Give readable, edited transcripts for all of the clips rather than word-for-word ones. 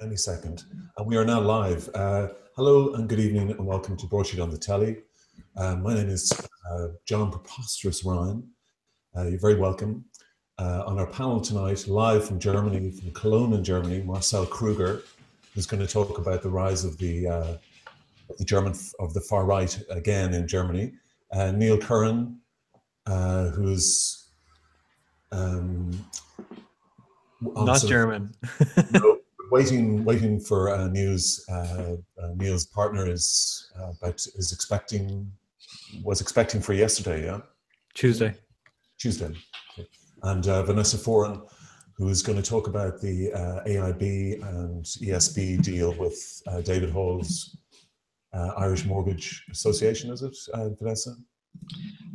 Any second. And we are now live. Hello and good evening and welcome to Broadsheet on the Telly. My name is John Preposterous Ryan. You're very welcome. On our panel tonight, live from Germany, from Cologne in Germany, Marcel Kruger, who's going to talk about the rise of the far right again in Germany. Neil Curran, who's not German. No, waiting for news. Neil's partner was expecting for yesterday, yeah? Tuesday. Okay. And Vanessa Foran, who is going to talk about the AIB and ESB deal with David Hall's Irish Mortgage Association, is it, Vanessa?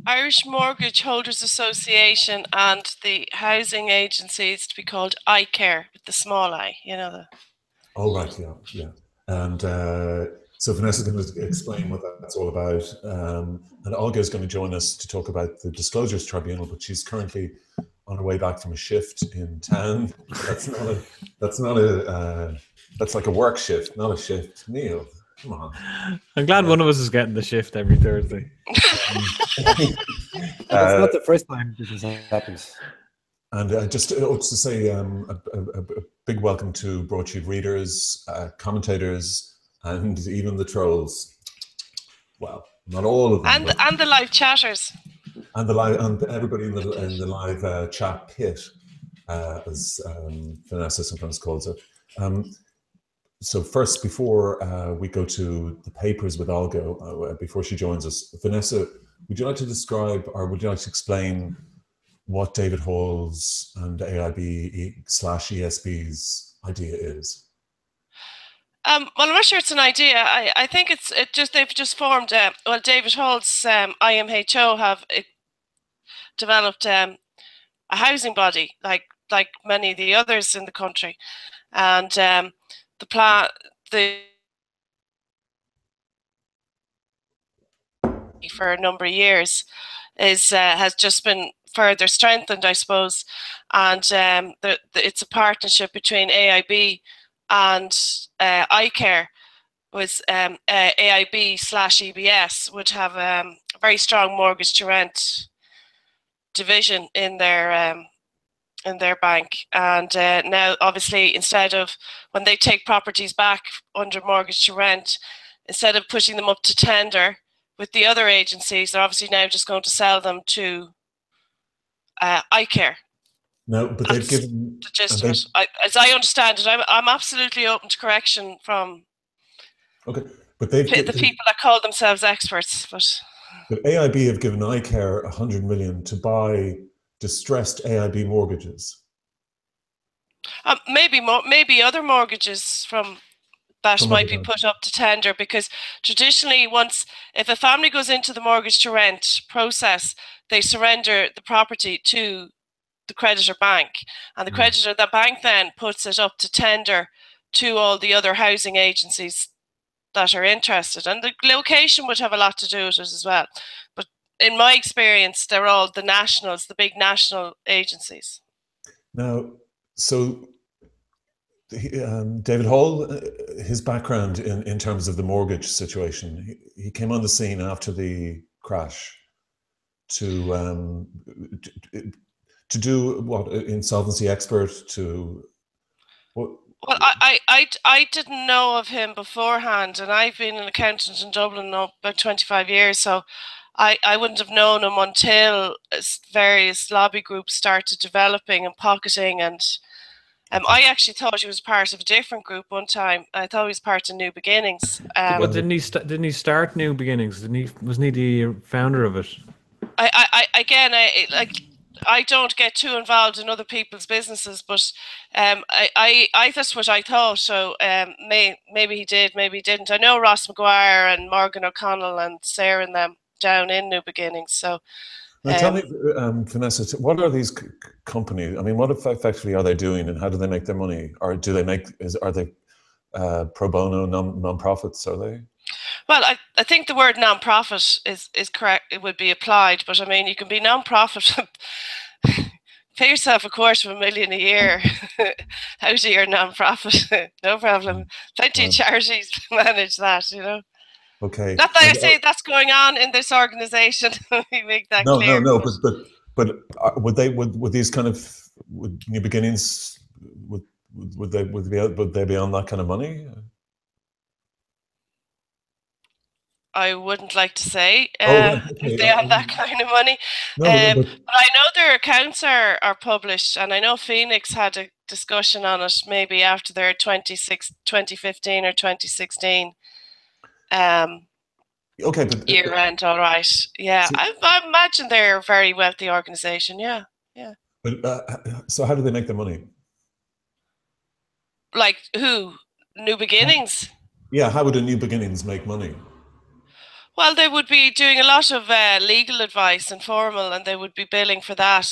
Irish Mortgage Holders Association and the housing agencies to be called iCare with the small I, you know. Oh, right, yeah. And so Vanessa's going to explain what that's all about. And Olga is going to join us to talk about the Disclosures Tribunal, but she's currently on her way back from a shift in town. That's like a work shift, not a shift. Neil, come on. I'm glad one of us is getting the shift every Thursday. That's not the first time this happens. And just to say a big welcome to Broadsheet readers, commentators, and even the trolls. Well, not all of them. And the live chatters. And everybody in the live chat pit, as Vanessa sometimes calls it. So first, before we go to the papers with Olga, before she joins us, Vanessa, would you like to describe, or would you like to explain what David Hall's and AIB/ESB's idea is? Well, I'm not sure it's an idea. I think they've just formed. David Hall's IMHO have developed a housing body like many of the others in the country, and for a number of years has just been further strengthened, I suppose, and it's a partnership between AIB and iCare. Was AIB/EBS would have a very strong mortgage to rent division in their bank, and now obviously instead of when they take properties back under mortgage to rent, instead of pushing them up to tender with the other agencies, they're obviously now just going to sell them to iCare. No, but they've given the gist of it. As I understand it, I'm absolutely open to correction from but the people that call themselves experts. But AIB have given iCare 100 million to buy distressed AIB mortgages. Maybe other mortgages from that might be put up to tender, because traditionally, if a family goes into the mortgage to rent process, they surrender the property to the creditor bank, and the bank then puts it up to tender to all the other housing agencies that are interested, and the location would have a lot to do with it as well. But in my experience, they're all the nationals, the big national agencies. Now, so David Hall, his background in terms of the mortgage situation, he came on the scene after the crash to do what, insolvency expert to what? Well, I didn't know of him beforehand, and I've been an accountant in Dublin now about 25 years, so I wouldn't have known him until various lobby groups started developing and pocketing, and I actually thought he was part of a different group one time. I thought he was part of New Beginnings. But didn't he start New Beginnings? Wasn't he the founder of it? I don't get too involved in other people's businesses, but that's what I thought. So maybe he did, maybe he didn't. I know Ross McGuire and Morgan O'Connell and Sarah and them down in New Beginnings. So now tell me, Vanessa, what are these companies? I mean, what effectively are they doing, and how do they make their money? Or are they pro bono non-profits? Are they? Well, I think the word non-profit is correct. It would be applied, but I mean, you can be non-profit pay yourself $250,000 a year out of your non-profit. No problem. Plenty of charities manage that, you know. Okay. Not that I say that's going on in this organization. We make that clear. No. But would these kind of New Beginnings would they be on that kind of money? I wouldn't like to say Okay. if they have that kind of money. No, but I know their accounts are published, and I know Phoenix had a discussion on it maybe after their 2015 or 2016 okay, but year end. All right, yeah, so, I imagine they're a very wealthy organization. Yeah. But so how do they make their money? Like who? New Beginnings. Yeah, how would a New Beginnings make money? Well, they would be doing a lot of legal advice and formal, and they would be billing for that.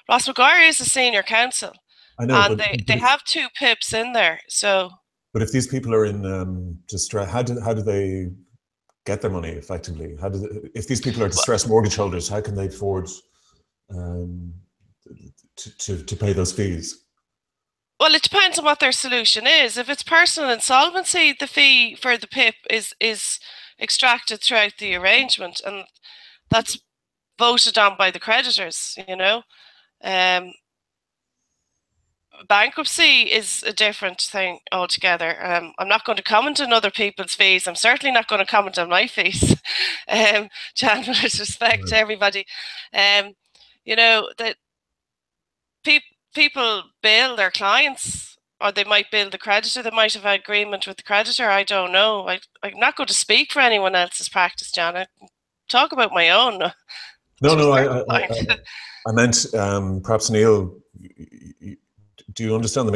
Ross McGuire is a senior counsel, I know, and they have 2 pips in there. So, but if these people are in distress, how do they get their money effectively? If these people are distressed mortgage holders, how can they afford to pay those fees? Well, it depends on what their solution is. If it's personal insolvency, the fee for the PIP is extracted throughout the arrangement, and that's voted on by the creditors, you know. Bankruptcy is a different thing altogether. I'm not going to comment on other people's fees. I'm certainly not going to comment on my fees. Jan, with respect to everybody. You know, that people bill their clients, or they might bill the creditor. They might have an agreement with the creditor. I don't know. I'm not going to speak for anyone else's practice, Jan. I talk about my own. No, I meant perhaps Neil. Do you understand the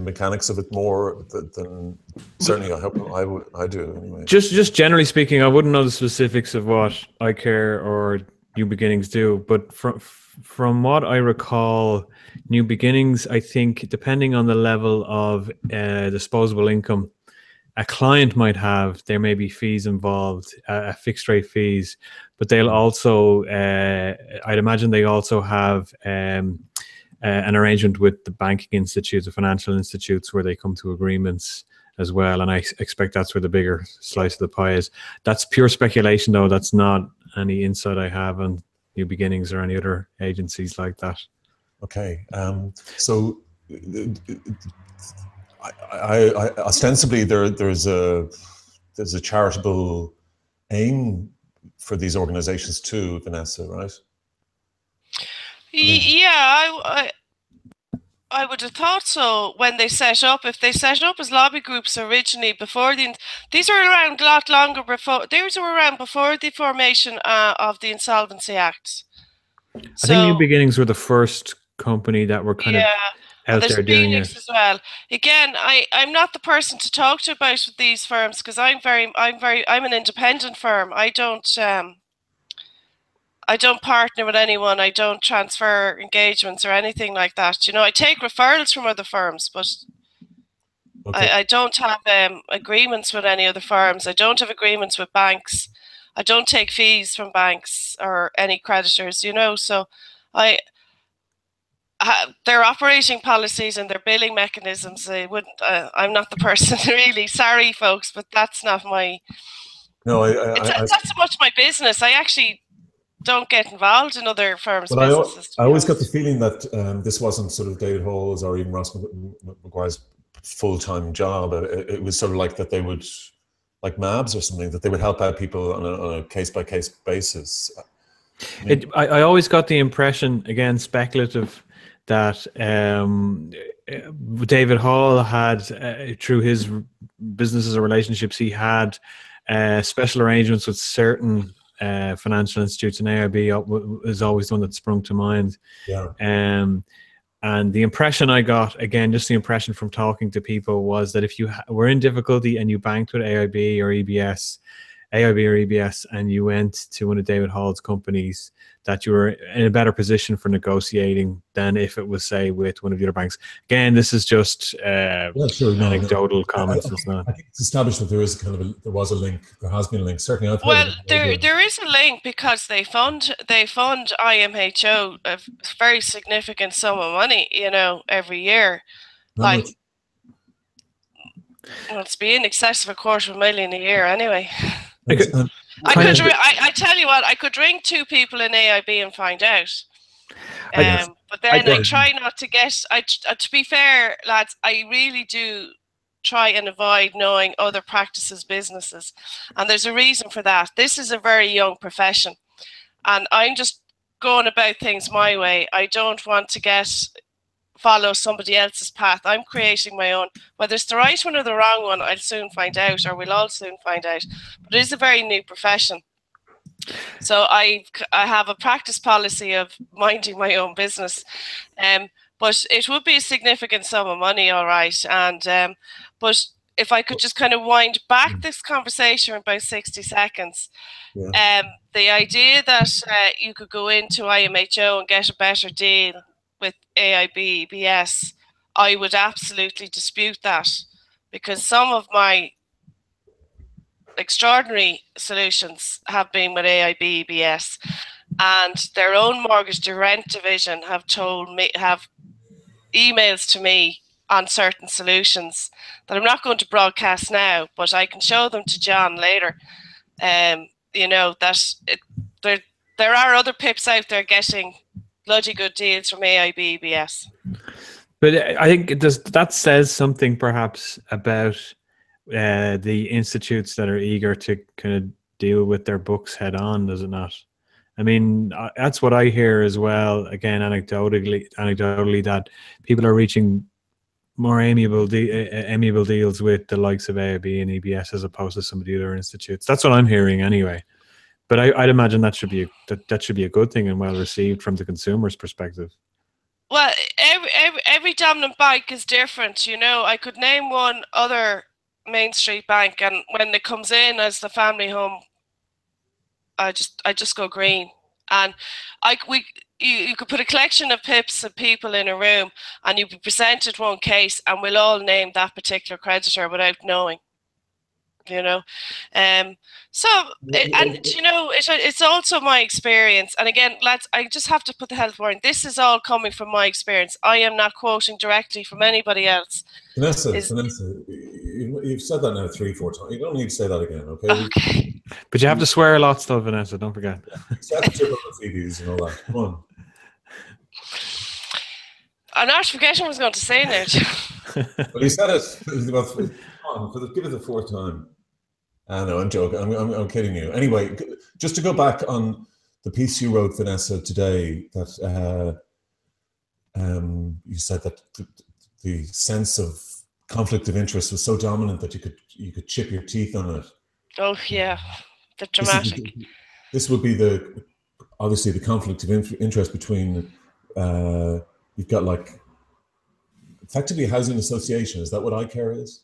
mechanics of it more than certainly I hope I do anyway. Just generally speaking, I wouldn't know the specifics of what iCare or New Beginnings do, but from what I recall, New Beginnings, I think, depending on the level of disposable income a client might have, there may be fees involved, fixed rate fees, but they'll also, I'd imagine they also have an arrangement with the banking institutes, the financial institutes, where they come to agreements as well. And I expect that's where the bigger slice of the pie is. That's pure speculation, though. That's not any insight I have on New Beginnings or any other agencies like that. Okay, so I ostensibly there's a charitable aim for these organizations too, Vanessa, right? Yeah, I would have thought so when they set up. If they set up as lobby groups originally before these were around a lot longer before. These were around before the formation of the Insolvency Act. I think New Beginnings were the first company that were kind of out there doing Phoenix it as well. Again, I'm not the person to talk to about these firms because I'm an independent firm. I don't partner with anyone. I don't transfer engagements or anything like that. You know, I take referrals from other firms, but okay. I don't have agreements with any other firms. I don't have agreements with banks. I don't take fees from banks or any creditors, you know. So their operating policies and their billing mechanisms, they wouldn't. I'm not the person, really. Sorry, folks, but that's not my. No, it's not so much my business. I actually don't get involved in other firms' businesses. I always got the feeling that this wasn't sort of David Hall's or even Ross McGuire's full-time job. It was sort of like that they would, like MABs or something, that they would help out people on a case-by-case basis. I always got the impression, again, speculative, that David Hall had, through his businesses or relationships, he had special arrangements with certain financial institutes, and AIB is always the one that sprung to mind. Yeah. And the impression I got, again, just the impression from talking to people, was that if you were in difficulty and you banked with AIB or EBS, AIB or EBS and you went to one of David Hall's companies, that you were in a better position for negotiating than if it was, say, with one of the other banks? Again, this is just anecdotal comments. It's not. I think it's established that there was a link. There has been a link. Certainly, I've heard. Well, there is a link because they fund IMHO a very significant sum of money, every year. Well, it's be in excess of $250,000 a year anyway. I tell you what, I could ring 2 people in AIB and find out. But then I try not to get. To be fair, lads, I really do try and avoid knowing other practices' businesses, and there's a reason for that. This is a very young profession, and I'm just going about things my way. I don't want to follow somebody else's path. I'm creating my own. Whether it's the right one or the wrong one, I'll soon find out, or we'll all soon find out. But it is a very new profession. So I have a practice policy of minding my own business. But it would be a significant sum of money, all right. And but if I could just kind of wind back this conversation in about 60 seconds, the idea that you could go into IMHO and get a better deal with AIB, EBS, I would absolutely dispute that, because some of my extraordinary solutions have been with AIB, EBS, and their own mortgage to rent division have emails to me on certain solutions that I'm not going to broadcast now, but I can show them to John later. That there are other pips out there getting bloody good deals from AIB, EBS. But I think that says something perhaps about the institutes that are eager to kind of deal with their books head on, does it not? I mean, that's what I hear as well. Again, anecdotally, that people are reaching more amiable deals with the likes of AIB and EBS as opposed to some of the other institutes. That's what I'm hearing anyway. But I'd imagine that should be a good thing and well received from the consumer's perspective. Well, every dominant bank is different. I could name one other Main Street bank, and when it comes in as the family home, I just go green. And you could put a collection of pips of people in a room, and you'd be presented one case, and we'll all name that particular creditor without knowing. It's also my experience. And again, lads, I just have to put the health warning. This is all coming from my experience. I am not quoting directly from anybody else. Vanessa, you've said that now 3-4 times. You don't need to say that again, okay? Okay. But you have to swear a lot still, Vanessa, don't forget. Except for CDs and all that. Come on. I'm not forgetting what I was going to say now. Well, you said it. Give it the 4th time. I know, I'm joking. I'm kidding you. Anyway, just to go back on the piece you wrote, Vanessa, today, that you said that the sense of conflict of interest was so dominant that you could chip your teeth on it. Oh yeah, the dramatic. This would be obviously the conflict of interest between. You've got effectively a housing association. Is that what iCare is?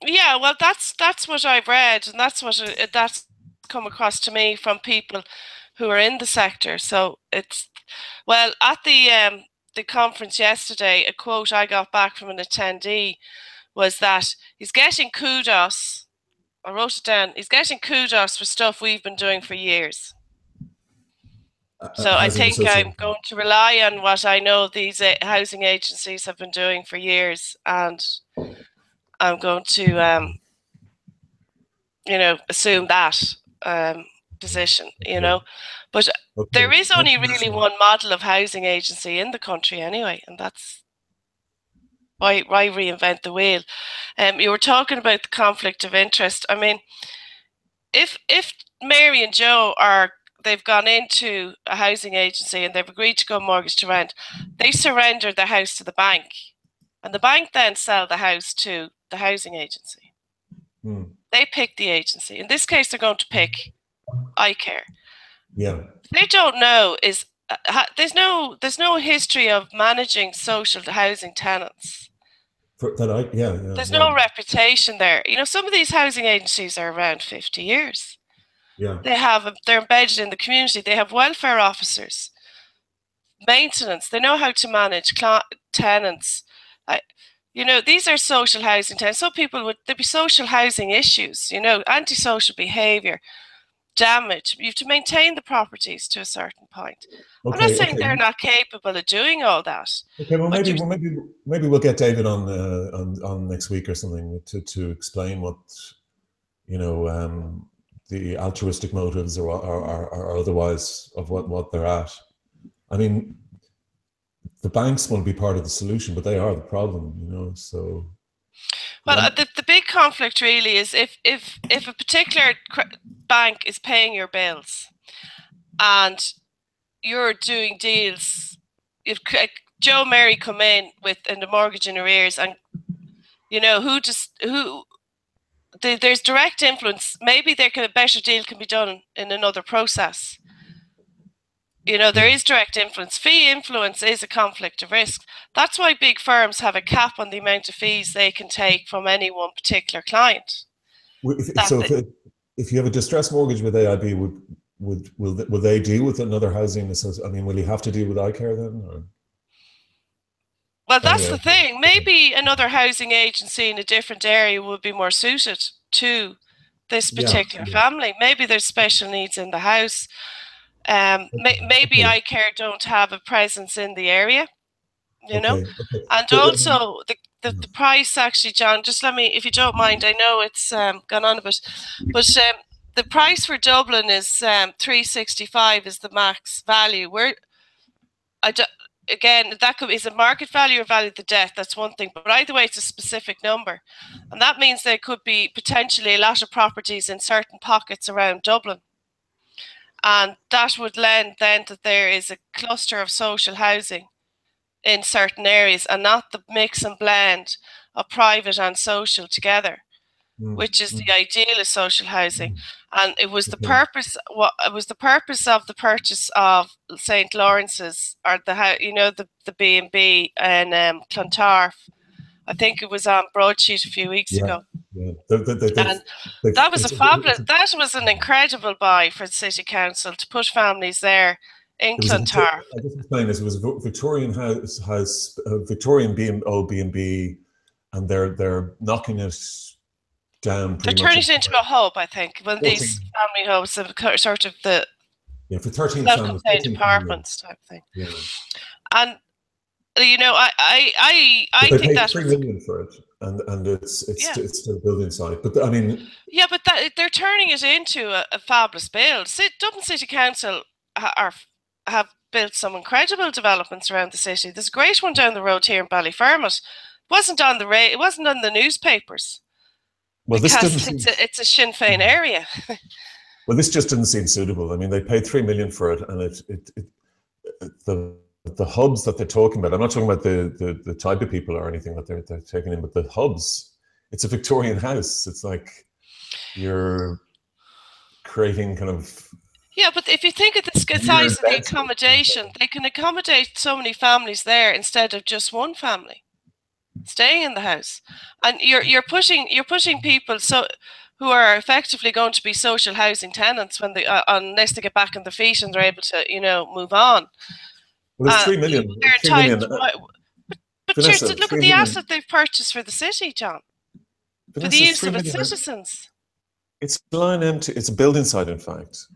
Yeah, well, that's what I've read, and that's come across to me from people who are in the sector. So at the conference yesterday, a quote I got back from an attendee was that he's getting kudos. I wrote it down. He's getting kudos for stuff we've been doing for years. So I think I'm going to rely on what I know these housing agencies have been doing for years, and I'm going to, assume that position, But there is only really one model of housing agency in the country anyway, and that's why reinvent the wheel. You were talking about the conflict of interest. I mean, if Mary and Joe they've gone into a housing agency and they've agreed to go mortgage to rent, they surrender their house to the bank, and the bank then sell the house to the housing agency. They pick the agency. In this case, they're going to pick iCare. Yeah. They don't know there's no history of managing social housing tenants. There's no reputation there. Some of these housing agencies are around 50 years. Yeah. They're embedded in the community. They have welfare officers, maintenance. They know how to manage tenants. These are social housing tenants. Some people there'd be social housing issues. Antisocial behaviour, damage. You have to maintain the properties to a certain point. I'm not saying they're not capable of doing all that. Okay, well, maybe we'll get David on next week or something to explain what the altruistic motives or otherwise of what they're at. I mean, the banks want to be part of the solution, but they are the problem, So. Well, the big conflict really is if a particular bank is paying your bills, and you're doing deals, if Joe Mary come in the mortgage in arrears, and there's direct influence. Maybe a better deal can be done in another process. There is direct influence. Fee influence is a conflict of risk. That's why big firms have a cap on the amount of fees they can take from any one particular client. If you have a distressed mortgage with AIB, will they deal with another housing association? I mean, will you have to deal with iCare then? Or? Well, that's the thing. Maybe another housing agency in a different area would be more suited to this particular family. Maybe there's special needs in the house. Maybe iCare don't have a presence in the area, and also the price actually, John. Just let me, if you don't mind. I know it's gone on a bit, but the price for Dublin is $365 is the max value. Again, that is a market value or value of the debt. That's one thing, but either way, it's a specific number, and that means there could be potentially a lot of properties in certain pockets around Dublin. And that would lend then that there is a cluster of social housing in certain areas, and not the mix and blend of private and social together, which is the ideal of social housing. And it was the purpose. It was the purpose of the purchase of St. Lawrence's, or the B&B in Clontarf. I think it was on Broadsheet a few weeks ago. Yeah. That was a fabulous. That was an incredible buy for the city council to put families there in Clontarf. I just explained this. It was a Victorian house, Victorian B&B, and they're knocking it down. They're turning it into a hub, I think. When these family hubs have sort of the for 13 self-contained apartments type thing. Yeah. And I think that's $3 million for it. And it's still a building site, but I mean, but they're turning it into a fabulous build. Dublin City Council have built some incredible developments around the city. There's a great one down the road here in Ballyfermot. It wasn't on the newspapers. Well, it's a Sinn Féin area. Well, this just didn't seem suitable. I mean, they paid $3 million for it, and the hubs that they're talking about, I'm not talking about the type of people or anything that they're taking in, but the hubs, it's a Victorian house. It's like you're creating kind of... Yeah, but if you think of the size of the accommodation, they can accommodate so many families there instead of just one family staying in the house. And you're pushing people who are effectively going to be social housing tenants when unless they get back on their feet and they're able to, move on. Well, it's $3 million. But just look at the asset they've purchased for the city, John. For the use of its citizens. It's lying empty. It's a building site, in fact.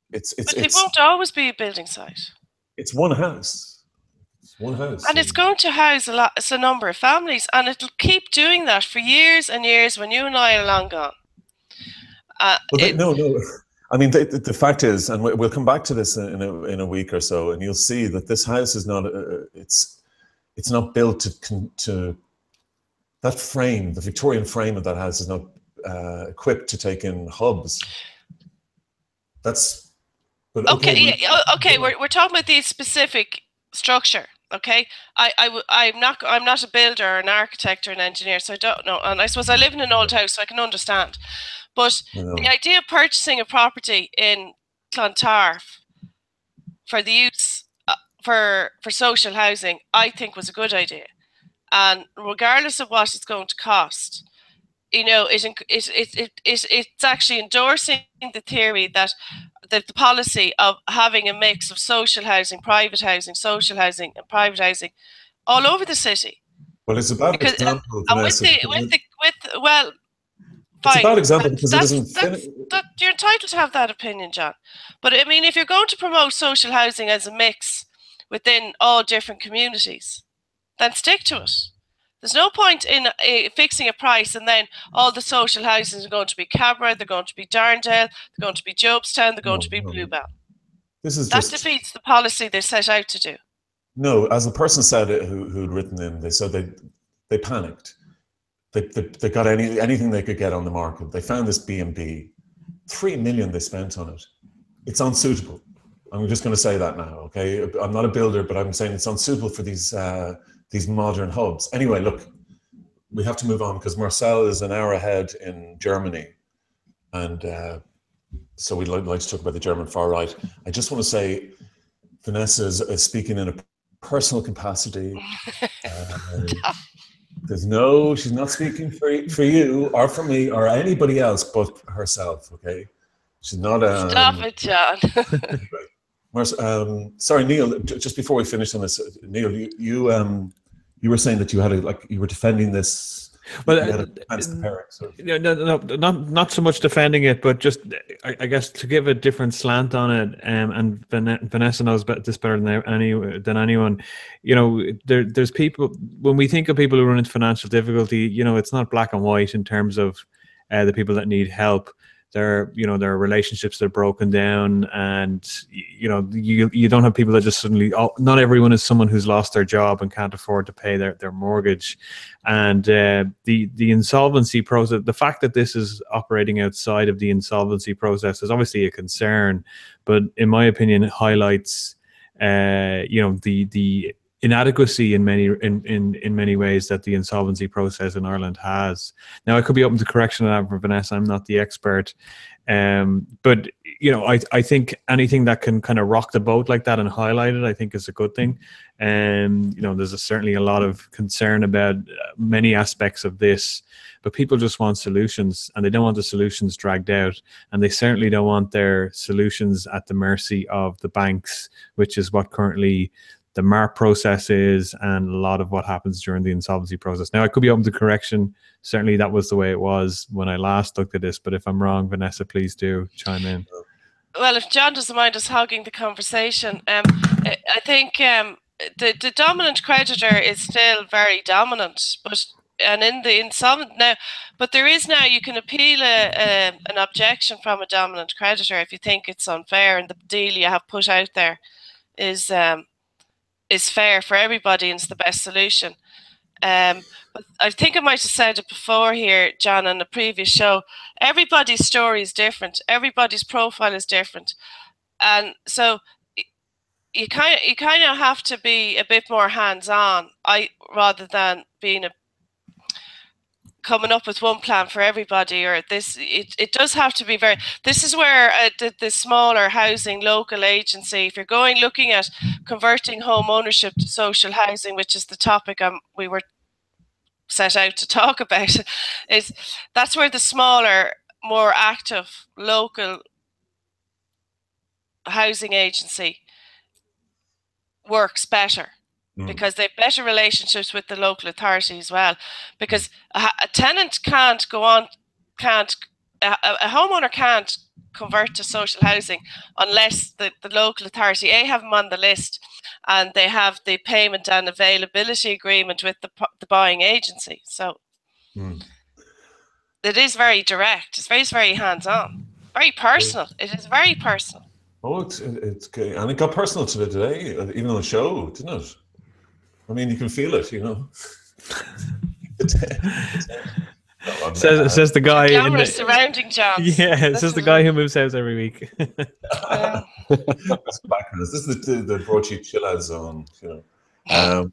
But it won't always be a building site. It's one house. It's one house. And it's going to house a number of families, and it'll keep doing that for years and years when you and I are long gone. No. I mean, the fact is, and we'll come back to this in a week or so, and you'll see that this house is not. It's not built to that frame. The Victorian frame of that house is not equipped to take in hubs. We're talking about the specific structure. Okay, I'm not a builder or an architect or an engineer, so I don't know. And I suppose I live in an old house, so I can understand. But the idea of purchasing a property in Clontarf for the use for social housing, I think was a good idea. And regardless of what it's going to cost, you know, it's actually endorsing the theory that the policy of having a mix of social housing, private housing, social housing, and private housing all over the city. Well, it's a bad example. And with well, it's fine. a bad example because it doesn't. You're entitled to have that opinion, John. But I mean, if you're going to promote social housing as a mix within all different communities, then stick to it. There's no point in fixing a price and then all the social houses are going to be Cabra, they're going to be Darndale, they're going to be Jobstown, they're going to be Bluebell. That defeats the policy they set out to do. No, as the person said who'd written in, they said they panicked. They got anything they could get on the market. They found this B&B, 3 million they spent on it. It's unsuitable. I'm just going to say that now, okay? I'm not a builder, but I'm saying it's unsuitable for these modern hubs. Anyway, look, we have to move on because Marcel is an hour ahead in Germany. And so we'd like to talk about the German far right. I just want to say, Vanessa is speaking in a personal capacity. She's not speaking for you or for me or anybody else but herself, okay? She's not Stop it, John. Sorry, Neil, just before we finish on this, Neil, you were saying that you were defending this. Well, no, not so much defending it, but just I guess to give a different slant on it. And Vanessa knows this better than anyone. You know, there's people, when we think of people who run into financial difficulty, you know, it's not black and white in terms of the people that need help. There are relationships that are broken down, and you know, you don't have people that just suddenly. Not everyone is someone who's lost their job and can't afford to pay their mortgage, and the insolvency process. The fact that this is operating outside of the insolvency process is obviously a concern, but in my opinion, it highlights the inadequacy in many ways that the insolvency process in Ireland has. Now, I could be open to correction on that for Vanessa. I'm not the expert, but you know, I think anything that can kind of rock the boat like that and highlight it, I think is a good thing. And you know, there's certainly a lot of concern about many aspects of this, but people just want solutions, and they don't want the solutions dragged out, and they certainly don't want their solutions at the mercy of the banks, which is what currently the MARP process is, and a lot of what happens during the insolvency process. Now, I could be open to correction. Certainly that was the way it was when I last looked at this, but if I'm wrong, Vanessa, please do chime in. Well, if John doesn't mind us hogging the conversation, I think the dominant creditor is still very dominant, and in the insolvent now, but there is now, you can appeal an objection from a dominant creditor if you think it's unfair and the deal you have put out there is fair for everybody and it's the best solution. But I think I might have said it before here, John, on the previous show. Everybody's story is different. Everybody's profile is different, and so you kind of have to be a bit more hands-on. Rather than being coming up with one plan for everybody, or this, it does have to be very. This is where the smaller housing local agency, if you're looking at converting home ownership to social housing, which is the topic we were set out to talk about, that's where the smaller, more active local housing agency works better. Because they have better relationships with the local authority as well. Because a tenant can't go on, a homeowner can't convert to social housing unless the local authority have them on the list and they have the payment and availability agreement with the buying agency. So it is very direct. It's very, very hands-on, very personal. It is very personal. Oh, it's good. And it got personal today, even on the show, didn't it? I mean, you can feel it, you know. Says the guy in the surrounding jobs. Yeah, it says the guy who moves house every week. This is the broadsheet chill out zone, you know.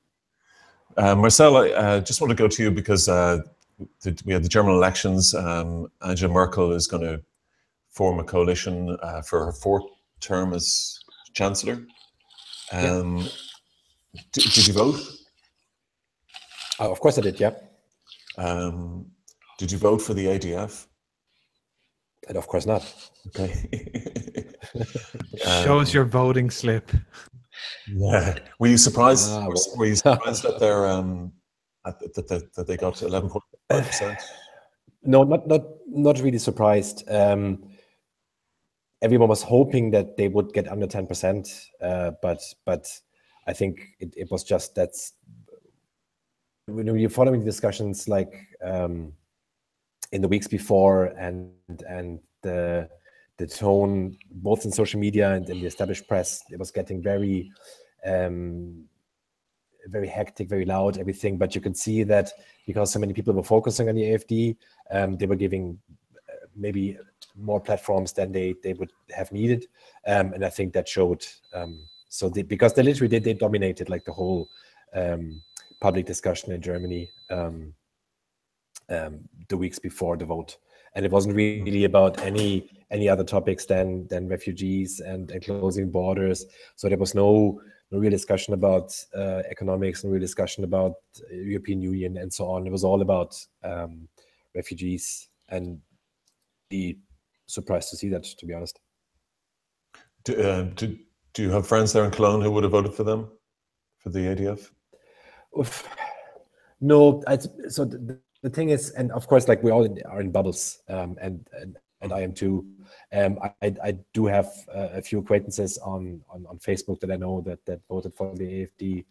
Marcel, I just want to go to you because we had the German elections. Angela Merkel is going to form a coalition for her fourth term as chancellor. Did you vote? Of course I did, yeah. Did you vote for the ADF? And of course not. Okay. Show us your voting slip. Yeah. Were you surprised? well. Were you surprised that they're that they got 11.5%? No, not really surprised. Everyone was hoping that they would get under 10%, but I think it was just that's when you're following the discussions like in the weeks before and the tone both in social media and in the established press, it was getting very very hectic, very loud, everything. But you can see that because so many people were focusing on the AfD, they were giving maybe more platforms than they would have needed, and I think that showed. Because they literally they dominated like the whole public discussion in Germany the weeks before the vote, and it wasn't really about any other topics than refugees and closing borders. So there was no real discussion about economics, no real discussion about European Union and so on. It was all about refugees, and be surprised to see that, to be honest. Do you have friends there in Cologne who would have voted for them, for the ADF? Oof. No, so the thing is, and of course, like we all are in bubbles, and I am too. I do have a few acquaintances on Facebook that I know that voted for the AfD,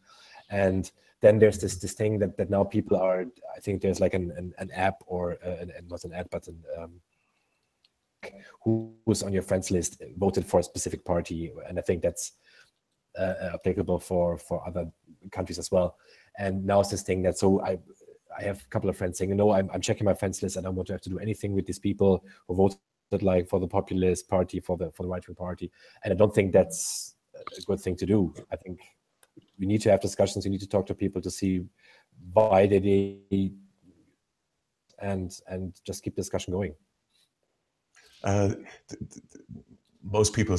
and then there's this thing that now people are. I think there's like an app or not an app, but who's on your friends list voted for a specific party, and I think that's applicable for other countries as well. And now it's this thing that I have a couple of friends saying, I'm checking my friends list. I don't want to have to do anything with these people who voted like for the populist party, for the right-wing party, and I don't think that's a good thing to do. I think we need to have discussions. We need to talk to people to see why they and just keep the discussion going. Most people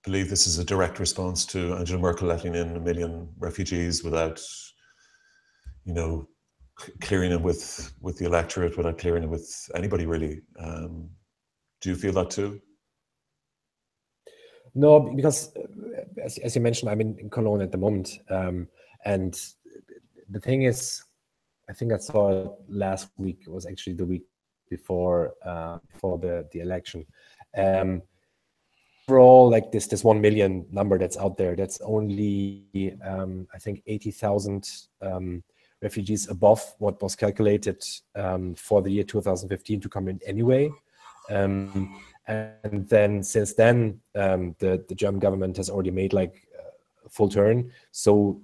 believe this is a direct response to Angela Merkel letting in 1 million refugees without, clearing it with the electorate, without clearing it with anybody really. Do you feel that too? No, because as you mentioned, I'm in Cologne at the moment, and the thing is, I think I saw it last week. It was actually the week before the election. Overall, like this 1 million number that's out there, that's only I think 80,000 refugees above what was calculated for the year 2015 to come in anyway. And then since then, the German government has already made like a full turn. So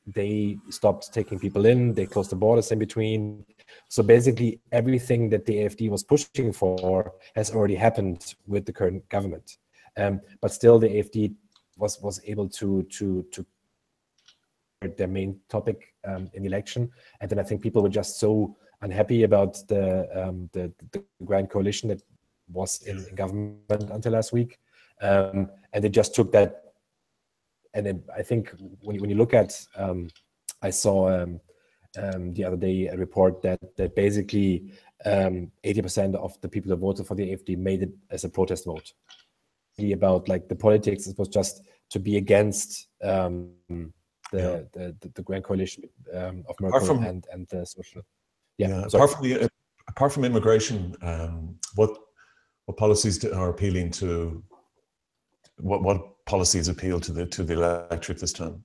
they stopped taking people in. They closed the borders in between. So basically, everything that the AfD was pushing for has already happened with the current government. But still, the AfD was able to their main topic in the election. And then I think people were just so unhappy about the Grand Coalition that was in government until last week, and they just took that. And then I think when you look at, I saw the other day a report that basically 80% of the people who voted for the AfD made it as a protest vote. About like the politics, it was just to be against the Grand Coalition of Merkel and the social. Apart from immigration, what policies are appealing to? What policies appeal to the electorate this time?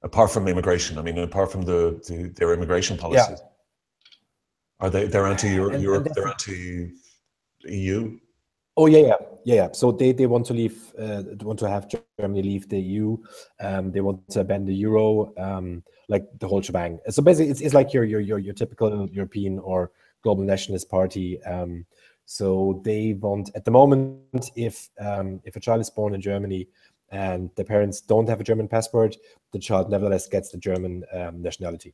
Apart from immigration, I mean, apart from their immigration policies, are they're anti-Europe? They're anti-EU. Oh yeah. So they want to leave. Want to have Germany leave the EU. They want to ban the euro. Like the whole shebang. So basically, it's like your typical European or global nationalist party. So they want, at the moment, if a child is born in Germany and the parents don't have a German passport, the child nevertheless gets the German nationality.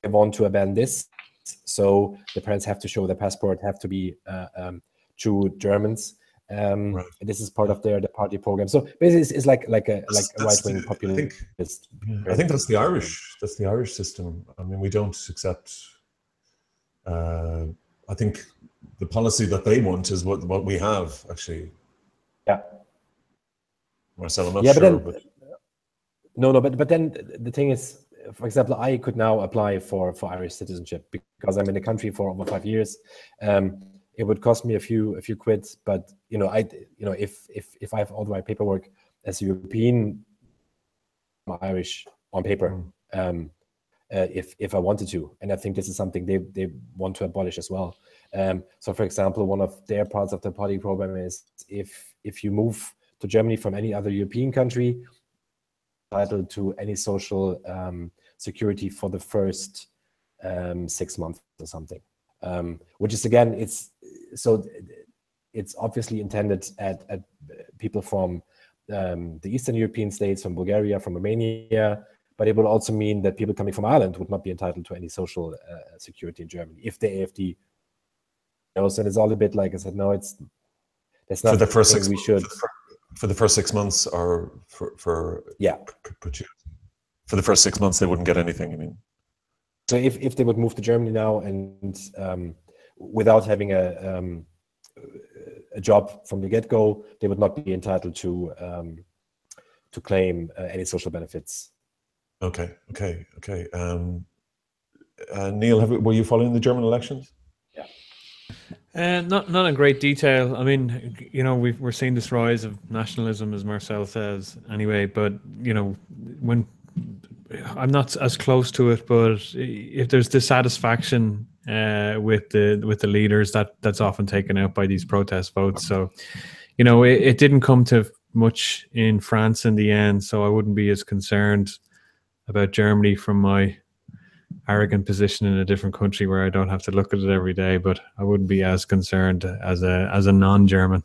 They want to ban this, so the parents have to show their passport, have to be true Germans. Right. This is part of the party program. So basically, it's like a right-wing populist. I think that's the Irish system. I mean, we don't accept I think the policy that they want is what we have actually. Yeah. Marcel, I'm not Yeah, sure. But then the thing is, for example, I could now apply for Irish citizenship because I'm in the country for over 5 years. It would cost me a few quids, but if I have all the right paperwork as a European, I'm Irish on paper. If I wanted to, and I think this is something they want to abolish as well. So, for example, one of their parts of the party program is if you move to Germany from any other European country, entitled to any social security for the first 6 months or something, which is again, it's obviously intended at people from the Eastern European states, from Bulgaria, from Romania, but it would also mean that people coming from Ireland would not be entitled to any social security in Germany if the AFD. So it's all a bit like I said. No, that's not for the first 6 we should. For the first 6 months, or for the first 6 months, they wouldn't get anything. I mean, so if they would move to Germany now and without having a job from the get-go, they would not be entitled to claim any social benefits. Okay. Neil, were you following the German elections? Not in great detail. I mean, we're seeing this rise of nationalism, as Marcel says, anyway. But when I'm not as close to it, but if there's dissatisfaction with the leaders, that's often taken out by these protest votes. So, it didn't come to much in France in the end. So I wouldn't be as concerned about Germany from my arrogant position in a different country where I don't have to look at it every day, but I wouldn't be as concerned as a non-German.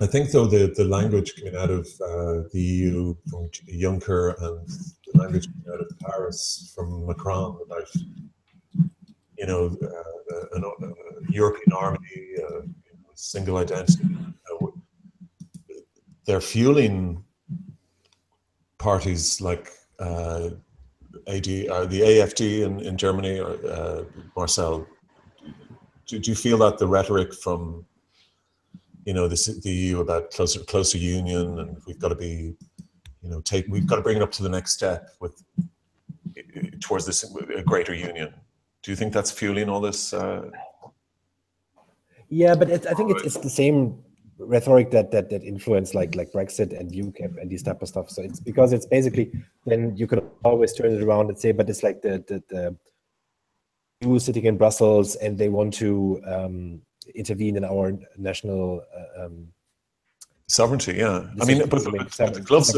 I think though the language coming out of the EU from Juncker and the language coming out of Paris from Macron about a European army, single identity, they're fueling parties like the AFD in Germany, or Marcel, do you feel that the rhetoric from the EU about closer union, and we've got to be we've got to bring it up to the next step towards this greater union? Do you think that's fueling all this? Yeah, but I think it's the same rhetoric that influenced like Brexit and UKIP and these type of stuff. So it's because it's basically, then you could always turn it around and say, but it's like the EU sitting in Brussels and they want to intervene in our national sovereignty. Yeah, I mean, but the gloves,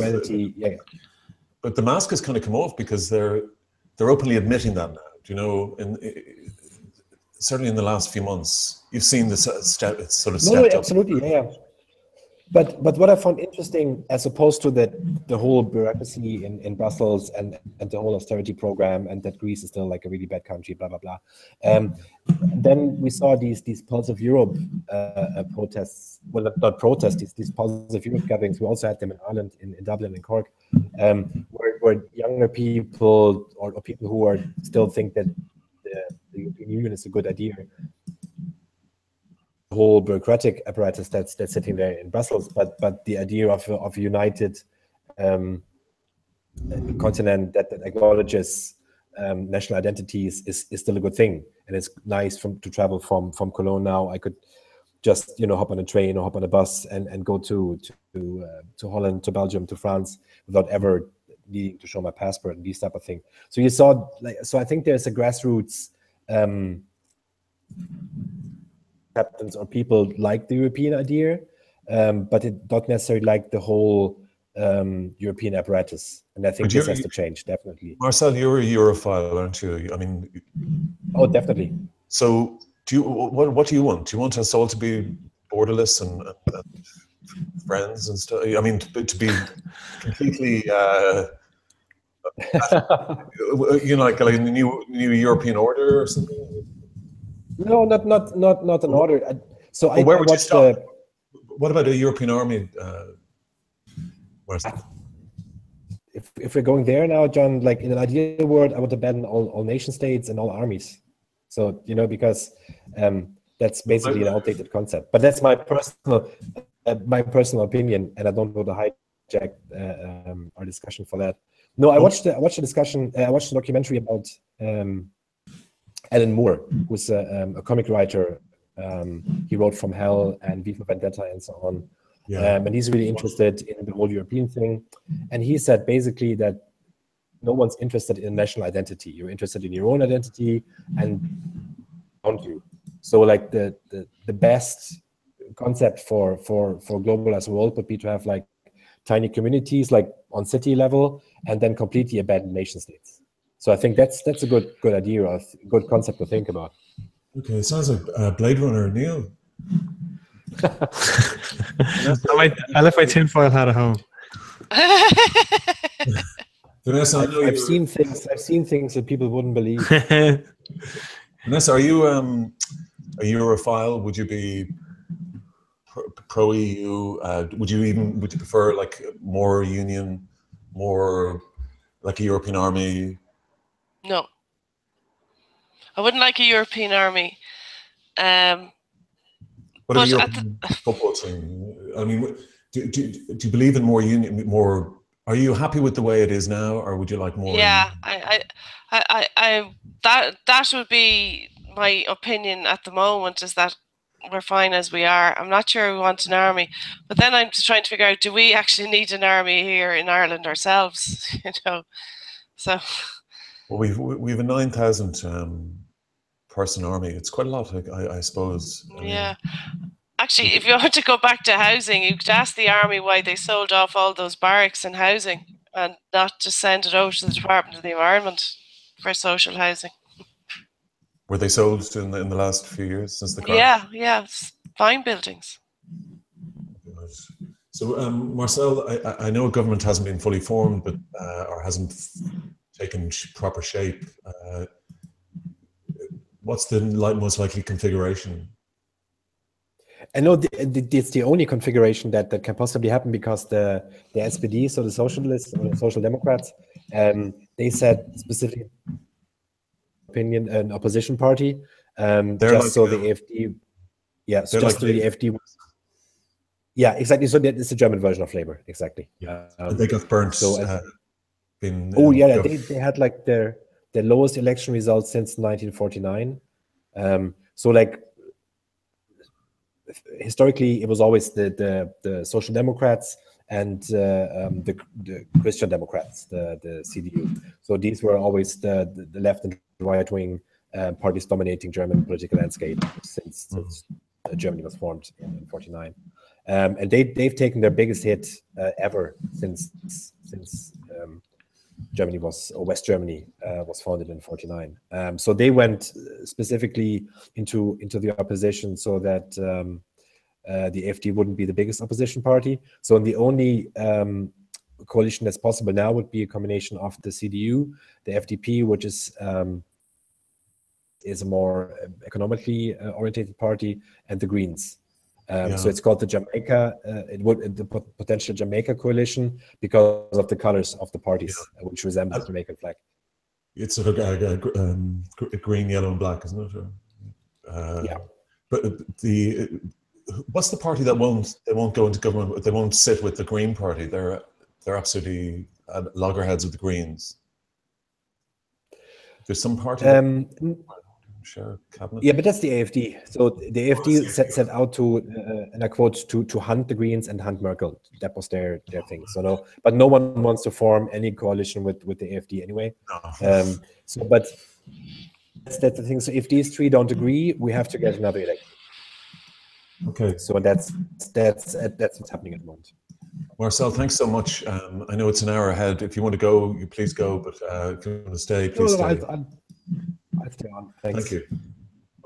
but the mask has kind of come off because they're openly admitting that now. Certainly in the last few months, you've seen this stepped up. Absolutely, yeah. But what I found interesting, as opposed to the whole bureaucracy in Brussels and the whole austerity program, and that Greece is still like a really bad country, blah blah blah. Then we saw these Pulse of Europe protests. Well, not protests. These Pulse of Europe gatherings. We also had them in Ireland, in Dublin, and Cork, where younger people or people who are still think that the European Union is a good idea. The whole bureaucratic apparatus that's sitting there in Brussels, but the idea of a united continent that acknowledges national identities is still a good thing, and it's nice to travel from Cologne now. I could just hop on a train or hop on a bus and go to Holland, to Belgium, to France without ever needing to show my passport and these type of thing. So you saw, so I think there's a grassroots captains or people like the European idea, but it not necessarily like the whole European apparatus. And I think this has to change, definitely. Marcel, you're a Europhile, aren't you? I mean, oh, definitely. So what do you want? Do you want us all to be borderless and friends and stuff? I mean, to be completely, like a new European order or something? No, not an order. So well, where would you stop? What about a European army? Where's that? If we're going there now, John, like in an ideal world, I would abandon all nation states and all armies. So because that's basically an outdated concept. But that's my personal opinion, and I don't want to hijack our discussion for that. No, I watched the discussion. I watched a documentary about Alan Moore, who's a comic writer. He wrote From Hell and V for Vendetta and so on. Yeah. And he's really interested in the whole European thing. And he said basically that no one's interested in national identity. You're interested in your own identity and around you. So like the best concept for globalized world would be to have like tiny communities like on city level and then completely abandoned nation states. So I think that's a good idea, a good concept to think about. Okay, sounds like Blade Runner, Neil. I left my tinfoil hat at home. Vanessa, I know I've seen things that people wouldn't believe. Vanessa, are you a Europhile? Would you be pro EU? Would you prefer like more union, more like a European army? No, I wouldn't like a European army. What about European football team? I mean, do you believe in more union? More? Are you happy with the way it is now, or would you like more? Yeah, that would be my opinion at the moment. Is that we're fine as we are. I'm not sure we want an army, but then I'm just trying to figure out: do we actually need an army here in Ireland ourselves? So. Well, we've a 9,000 person army. It's quite a lot, I suppose. Yeah. Actually, if you want to go back to housing, you could ask the army why they sold off all those barracks and housing and not just send it over to the Department of the Environment for social housing. Were they sold in the last few years since the crash? Yeah, fine buildings. So, Marcel, I know government hasn't been fully formed, but or hasn't taken proper shape. What's the most likely configuration? I know it's the only configuration that can possibly happen because the SPD, so the Socialists or the Social Democrats, they said specifically opinion an opposition party, just like, so the AfD, yeah, so just so the AfD was, yeah, exactly. So that is the German version of Labour, exactly. Yeah, they got burnt. So they had like their lowest election results since 1949. So like historically, it was always the Social Democrats and the Christian Democrats, the CDU. So these were always the left and right wing parties dominating German political landscape since Germany was formed in 49. And they've taken their biggest hit ever since Germany was, or West Germany was founded in 49. So they went specifically into the opposition so that the AfD wouldn't be the biggest opposition party. So the only coalition that's possible now would be a combination of the CDU, the FDP, which is a more economically oriented party, and the Greens. So it's called the Jamaica, the potential Jamaica coalition because of the colors of the parties, which resemble the Jamaican flag. It's sort of green, yellow, and black, isn't it? Yeah. But what's the party that they won't go into government? They won't sit with the Green Party. They're absolutely loggerheads with the Greens. There's some party. Share cabinet. Yeah, but that's the AfD. So the AfD set out to, and I quote, to hunt the Greens and hunt Merkel. That was their thing. So no one wants to form any coalition with the AfD anyway. No. But that's the thing. So if these three don't agree, we have to get another election. Okay. So that's what's happening at the moment. Marcel, thanks so much. I know it's an hour ahead. If you want to go, you please go. But if you want to stay, please stay. I'll stay on. Thanks. Thank you.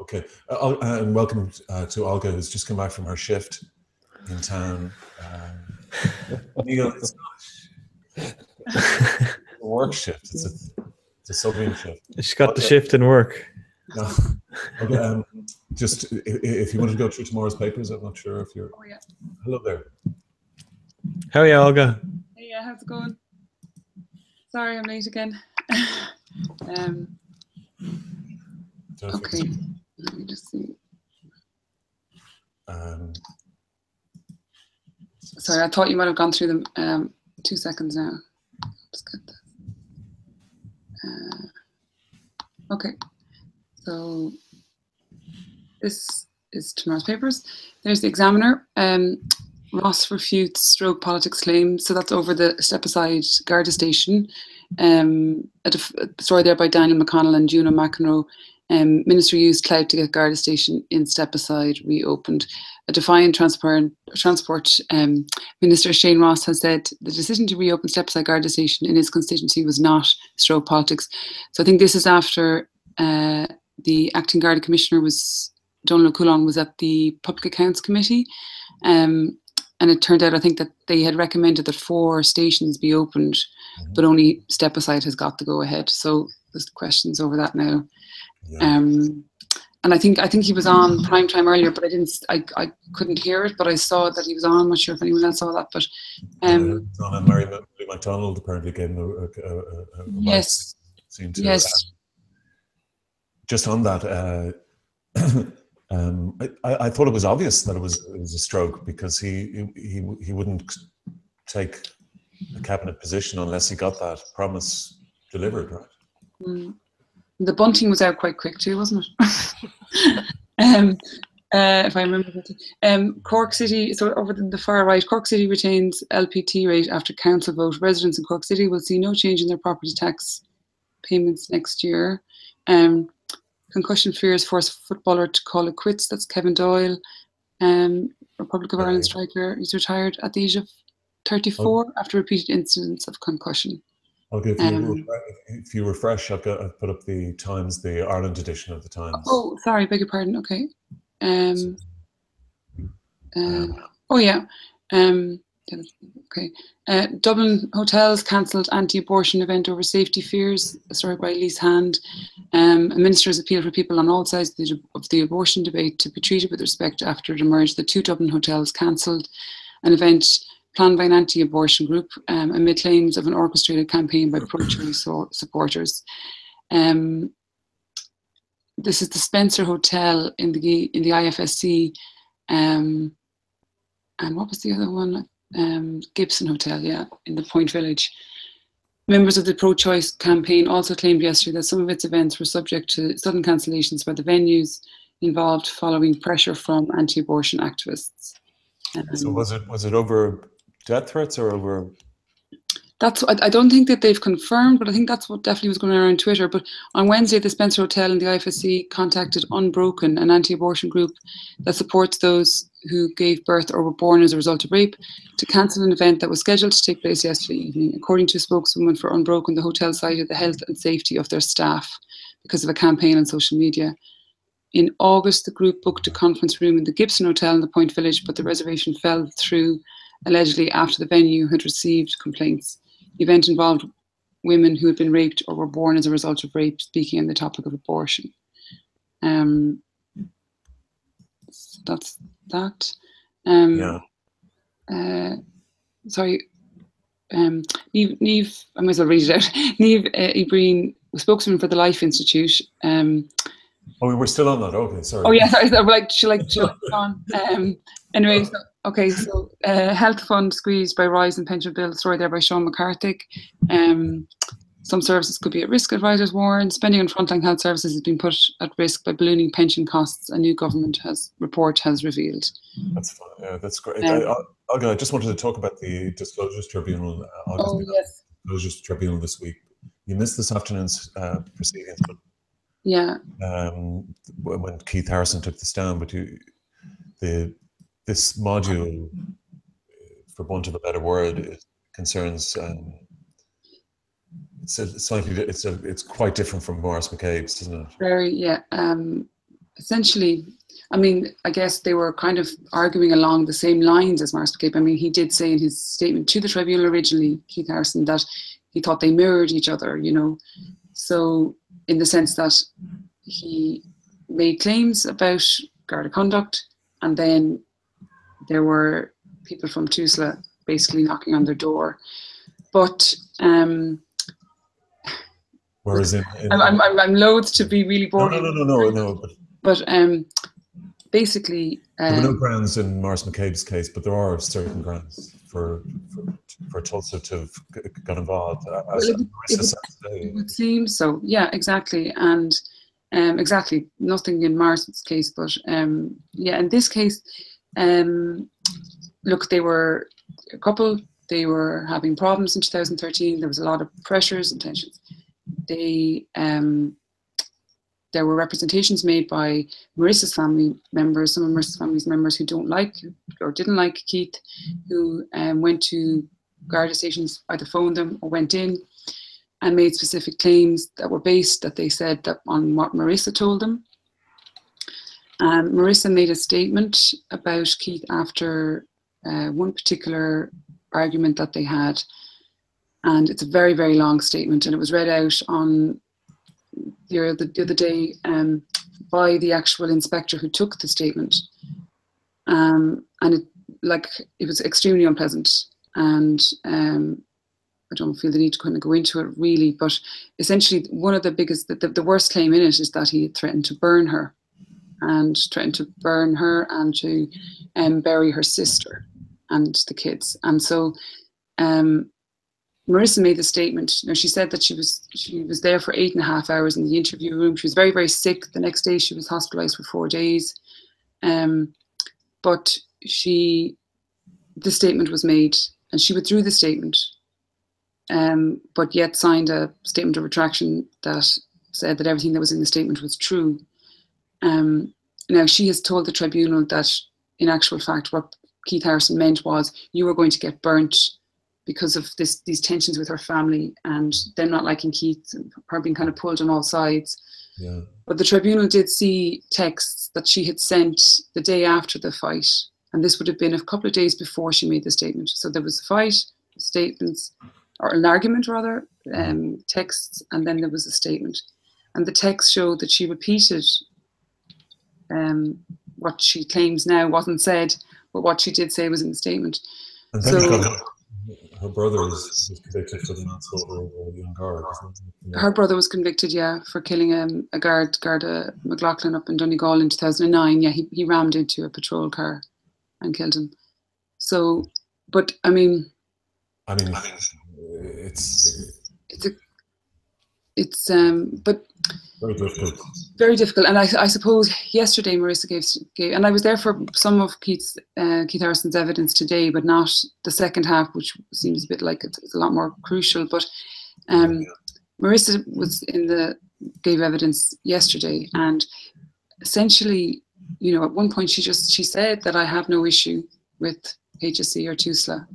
Okay. And welcome to Olga, who's just come back from her shift in town. Neil, it's not a work shift. It's a subbing shift. She's got the shift in work. No. Okay, just if you want to go through tomorrow's papers, I'm not sure if you're. Oh yeah. Hello there. How are you, Olga? Hey, yeah, how's it going? Sorry, I'm late again. don't know if Okay, let me just see. Sorry, I thought you might have gone through them. 2 seconds now. Just get that. Okay, so this is tomorrow's papers. There's the Examiner. Ross refutes stroke politics claims. So that's over the step aside Garda station. A story there by Daniel McConnell and Juno McEnroe. Minister used clout to get Garda station in step aside reopened. A Defiant Transport Minister Shane Ross has said the decision to reopen step aside Garda station in his constituency was not stroke politics. So I think this is after the acting Garda Commissioner Donald Coulon was at the Public Accounts Committee. And it turned out, I think, that they had recommended that 4 stations be opened, but only step aside has got the go ahead. So there's questions over that now. Yeah. And I think he was on prime time earlier, but I couldn't hear it, but I saw that he was on. I'm not sure if anyone else saw that, but and Mary MacDonald apparently gave him a yes, scene to, yes. Just on that. I thought it was obvious that it was a stroke because he wouldn't take a cabinet position unless he got that promise delivered, right? Mm. The bunting was out quite quick too, wasn't it? If I remember correctly. Cork City, so over the far right, Cork City retains LPT rate after council vote. Residents in Cork City will see no change in their property tax payments next year. Concussion fears force footballer to call it quits. That's Kevin Doyle, Republic of Ireland striker. He's retired at the age of 34 after repeated incidents of concussion. Okay, if you refresh, I've put up the Times, the Ireland edition of the Times. Oh, sorry, beg your pardon. Okay. Oh yeah. Okay. Dublin hotels cancelled anti-abortion event over safety fears. A story by Elise Hand. A minister's appeal for people on all sides of the abortion debate to be treated with respect after it emerged that 2 Dublin hotels cancelled an event planned by an anti-abortion group amid claims of an orchestrated campaign by pro-choice supporters. This is the Spencer Hotel in the IFSC, and what was the other one? Gibson Hotel, yeah, in the Point Village. Members of the pro-choice campaign also claimed yesterday that some of its events were subject to sudden cancellations by the venues involved following pressure from anti-abortion activists. So was it over death threats or over? I don't think that they've confirmed, but I think that's what definitely was going around Twitter. But on Wednesday, the Spencer Hotel and the IFSC contacted Unbroken, an anti-abortion group that supports those who gave birth or were born as a result of rape, to cancel an event that was scheduled to take place yesterday evening. According to a spokeswoman for Unbroken, the hotel cited the health and safety of their staff because of a campaign on social media. In August, the group booked a conference room in the Gibson Hotel in the Point Village, but the reservation fell through, allegedly after the venue had received complaints. The event involved women who had been raped or were born as a result of rape, speaking on the topic of abortion. So that's that. Sorry. Niamh, I might as well read it out. Niamh Ibreen, spokesman for the Life Institute. We were still on that. Okay, sorry. Oh yeah, sorry. Shall I go on? Anyway, so health fund squeezed by rise in pension bill. Story there by Sean McCarthy. Some services could be at risk, advisors warn. Spending on frontline health services has been put at risk by ballooning pension costs, a new government report has revealed. That's fine. Yeah, that's great. Olga, I just wanted to talk about the Disclosures Tribunal. Yes. Disclosures Tribunal this week. You missed this afternoon's proceedings, but yeah. When Keith Harrison took the stand, but this module, for want of a better word, concerns. It's quite different from Maurice McCabe's, isn't it? Very, yeah. Essentially, I mean, I guess they were kind of arguing along the same lines as Maurice McCabe. I mean, he did say in his statement to the tribunal originally, Keith Harrison, that he thought they mirrored each other, you know. So in the sense that he made claims about Garda conduct, and then there were people from Whereas I'm loath to be really boring. No. But basically, there were no grounds in Maurice McCabe's case, but there are certain grounds for Tulsa to have got involved. It would seem so. Yeah, exactly. And exactly, nothing in Maurice's case, but yeah, in this case, look, they were a couple. They were having problems in 2013. There was a lot of pressures and tensions. There were representations made by Marissa's family members, some of Marissa's family's members who don't like or didn't like Keith, who went to Garda stations, either phoned them or went in and made specific claims that were based, that they said, that on what Marissa told them. Marissa made a statement about Keith after one particular argument that they had, and it's a very, very long statement, and it was read out on the other day by the actual inspector who took the statement, and it was extremely unpleasant, and I don't feel the need to kind of go into it really, but essentially one of the biggest, the worst claim in it is that he threatened to burn her and to bury her sister and the kids. And so Marissa made the statement. She said that she was there for 8.5 hours in the interview room. She was very, very sick. The next day she was hospitalized for 4 days. But the statement was made and she withdrew the statement, but yet signed a statement of retraction that said that everything that was in the statement was true. Now, she has told the tribunal that in actual fact what Keith Harrison meant was you were going to get burnt because of these tensions with her family and them not liking Keith and her being kind of pulled on all sides. Yeah. But the tribunal did see texts that she had sent the day after the fight, and this would have been a couple of days before she made the statement. So there was a fight, statements, or an argument rather, texts, and then there was a statement. And the text showed that she repeated what she claims now wasn't said, but what she did say was in the statement. And then her brother was convicted for the manslaughter of a young guard, isn't he? Her brother was convicted, for killing a guard, Garda McLaughlin, up in Donegal in 2009. Yeah, he rammed into a patrol car and killed him. So, but I mean, it's but very difficult. Very difficult, and I suppose yesterday Marissa gave, and I was there for some of Keith Harrison's evidence today, but not the second half, which seems a bit like it's a lot more crucial. But Marissa gave evidence yesterday, and essentially, at one point she said that I have no issue with HSE or TUSLA.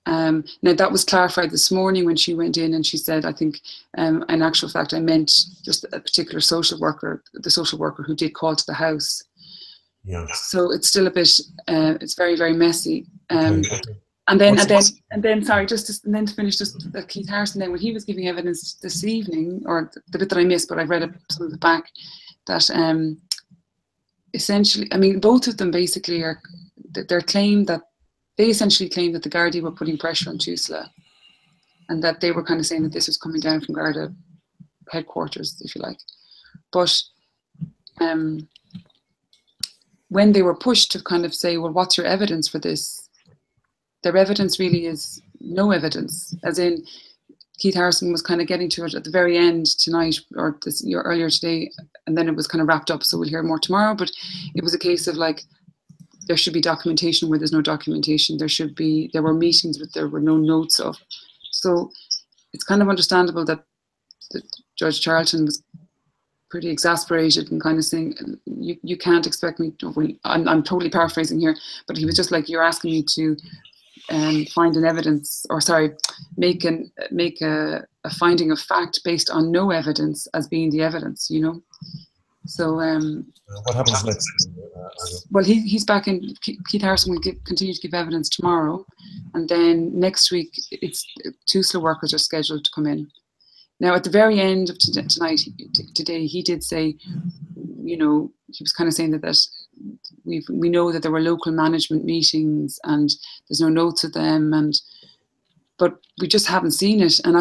Now that was clarified this morning when she went in and she said, I think in actual fact I meant just a particular social worker, the social worker who did call to the house. Yeah. So it's still a bit, it's very, very messy. And then sorry, and then to finish just Keith Harrison, then when he was giving evidence this evening, or the bit that I missed, but I've read some of it back, that essentially, both of them basically they essentially claimed that the Gardaí were putting pressure on TUSLA, and that they were kind of saying that this was coming down from Garda headquarters, if you like. But when they were pushed to kind of say, well, what's your evidence for this? Their evidence really is no evidence, as in Keith Harrison was kind of getting to it at the very end tonight, or earlier today, and then it was kind of wrapped up, so we'll hear more tomorrow. But it was a case of like, there should be documentation where there's no documentation. There were meetings but there were no notes of. So it's kind of understandable that Judge Charlton was pretty exasperated and kind of saying, you can't expect me to, I'm totally paraphrasing here, but he was just like, you're asking me to find an evidence, or sorry, make a finding of fact based on no evidence as being the evidence, So what happens next? Well, he's back in. Keith Harrison will continue to give evidence tomorrow, and then next week it's TUSLA workers are scheduled to come in. Now, at the very end of today, he did say, he was kind of saying that we know that there were local management meetings and there's no notes of them, but we just haven't seen it. And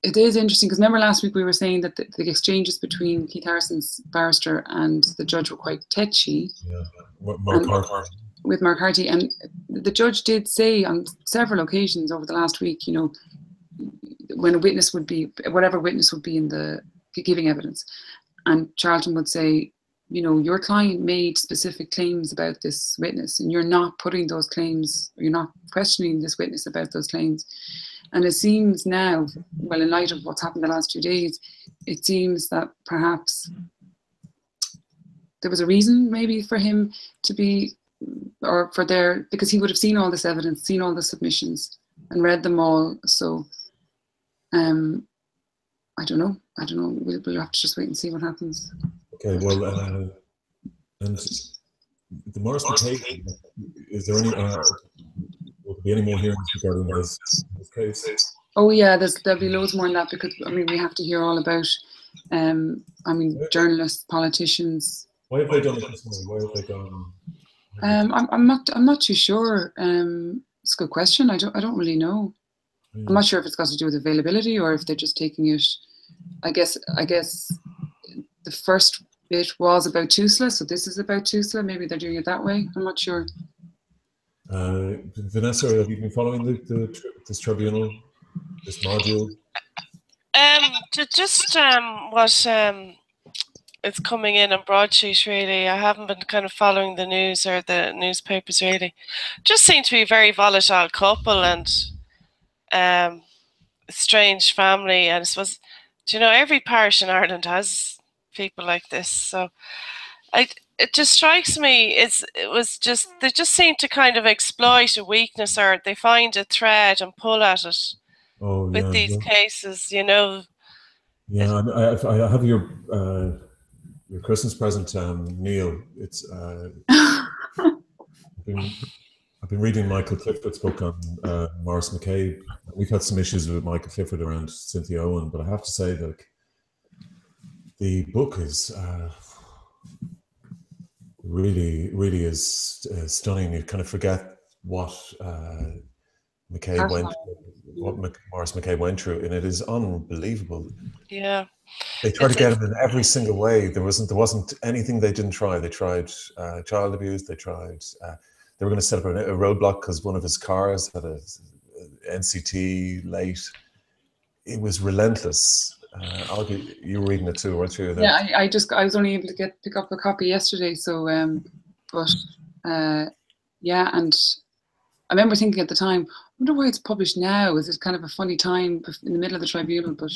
it is interesting because remember last week we were saying that the exchanges between Keith Harrison's barrister and the judge were quite tetchy. Yeah, Mark Harty. With Mark Harty, and the judge did say on several occasions over the last week, you know, when a witness would be, whatever witness would be in the giving evidence, and Charlton would say, you know, your client made specific claims about this witness, and you're not putting those claims, you're not questioning this witness about those claims. And it seems now, well, in light of what's happened the last 2 days, it seems that perhaps there was a reason maybe for him to be, or for their, because he would have seen all this evidence, seen all the submissions and read them all. So I don't know. We'll have to just wait and see what happens. Okay, well, and the Maurice McCabe, is there any, will there be any more hearings regarding this case? Oh yeah, there'll be loads more on that, because I mean we have to hear all about, I mean, journalists, politicians. Why have they done it this way? Why have they gone? I'm not too sure. It's a good question. I don't really know. I'm not sure if it's got to do with availability or if they're just taking it. I guess the first bit was about Tusla, so this is about Tusla. Maybe they're doing it that way. I'm not sure. Vanessa, have you been following this tribunal, this module? Just what it's coming in on broadsheet, really. I haven't been kind of following the news or the newspapers, really. Just seem to be a very volatile couple and a strange family. And I suppose, you know, every parish in Ireland has people like this. So it just strikes me they just seem to kind of exploit a weakness, or they find a thread and pull at it with these cases, you know. Yeah, I have your Christmas present, Neil. It's I've been reading Michael Clifford's book on Maurice McCabe. We've had some issues with Michael Clifford around Cynthia Owen, but I have to say that the book is really is stunning. You kind of forget what McCabe Maurice McCabe went through, and it is unbelievable. Yeah, they tried to get him in every single way. There wasn't anything they didn't try. They tried child abuse. They tried. They were going to set up a roadblock because one of his cars had a NCT late. It was relentless. Olga, you were reading it too, weren't you? Yeah, I was only able to pick up a copy yesterday. So, yeah, and I remember thinking at the time, I wonder why it's published now. Is it kind of a funny time in the middle of the tribunal? But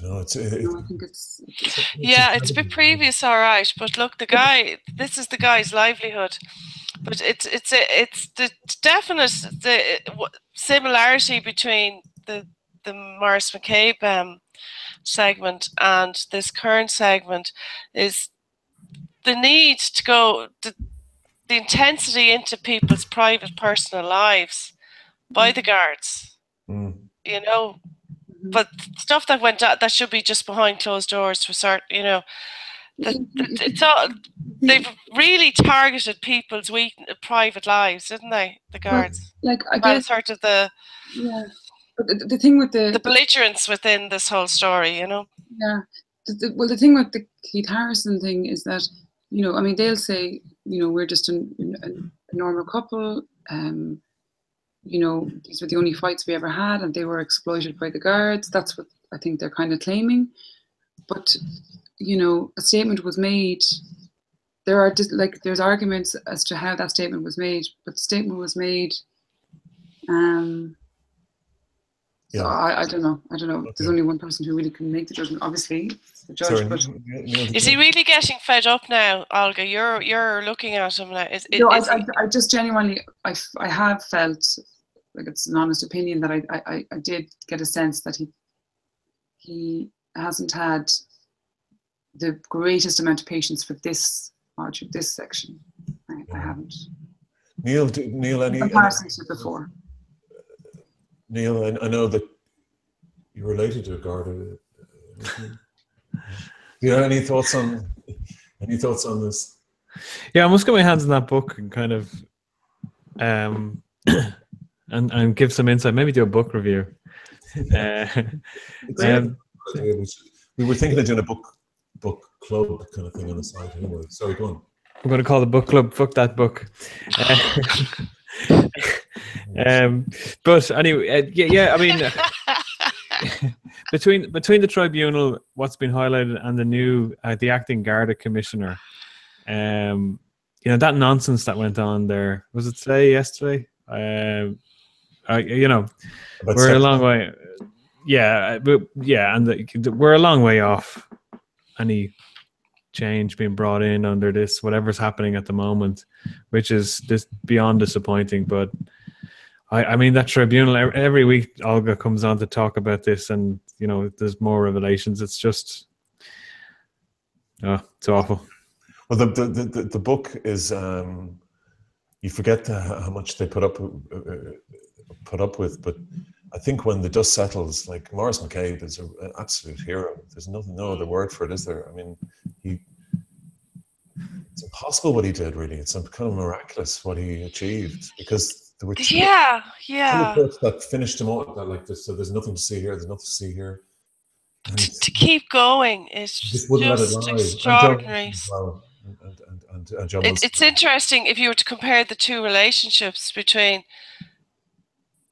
I think it's a bit previous, all right. But look, this is the guy's livelihood. But it's the definite similarity between the Maurice McCabe segment and this current segment is the need to go the intensity into people's private personal lives by the guards, you know. But stuff that went out that should be just behind closed doors for certain, you know. It's all, they've really targeted people's private lives, didn't they? The guards, like I guess, sort of the But the thing with the belligerence within this whole story, you know. Yeah, the thing with the Keith Harrison thing is that, you know, I mean, they'll say, you know, we're just a normal couple. You know, these were the only fights we ever had, and they were exploited by the guards. That's what I think they're kind of claiming. But, you know, a statement was made. There's arguments as to how that statement was made, but the statement was made. So I don't know. Okay. There's only one person who really can make the judgment. Obviously, the judge. Sorry, but is he really getting fed up now, Olga? You're looking at him now. I just genuinely, I have felt, like, it's an honest opinion, that I did get a sense that he hasn't had the greatest amount of patience for this module, this section. I haven't. Neil, any comparison to before? Neil, I know that you're related to Garda. Do you have any thoughts on this? Yeah, I must get my hands on that book and kind of and give some insight. Maybe do a book review. We were thinking of doing a book club kind of thing on the side anyway. Sorry, go on. I'm going to call the book club "Fuck That Book." But anyway, yeah. I mean, between the tribunal, what's been highlighted, and the new the acting Garda commissioner, that nonsense that went on there. Was it yesterday? We're a long way. Yeah, but and we're a long way off any change being brought in under this, whatever's happening at the moment, which is just beyond disappointing. But I mean, that tribunal, every week Olga comes on to talk about this, and there's more revelations. It's just it's awful. Well, the book is you forget how much they put up with, but I think when the dust settles, like Maurice McCabe is an absolute hero. There's no other word for it, is there? I mean, it's impossible what he did, really. It's kind of miraculous what he achieved, because there were two reports that finished him off, that like this, so there's nothing to see here, there's nothing to see here. And to keep going is just extraordinary. It's interesting if you were to compare the two relationships between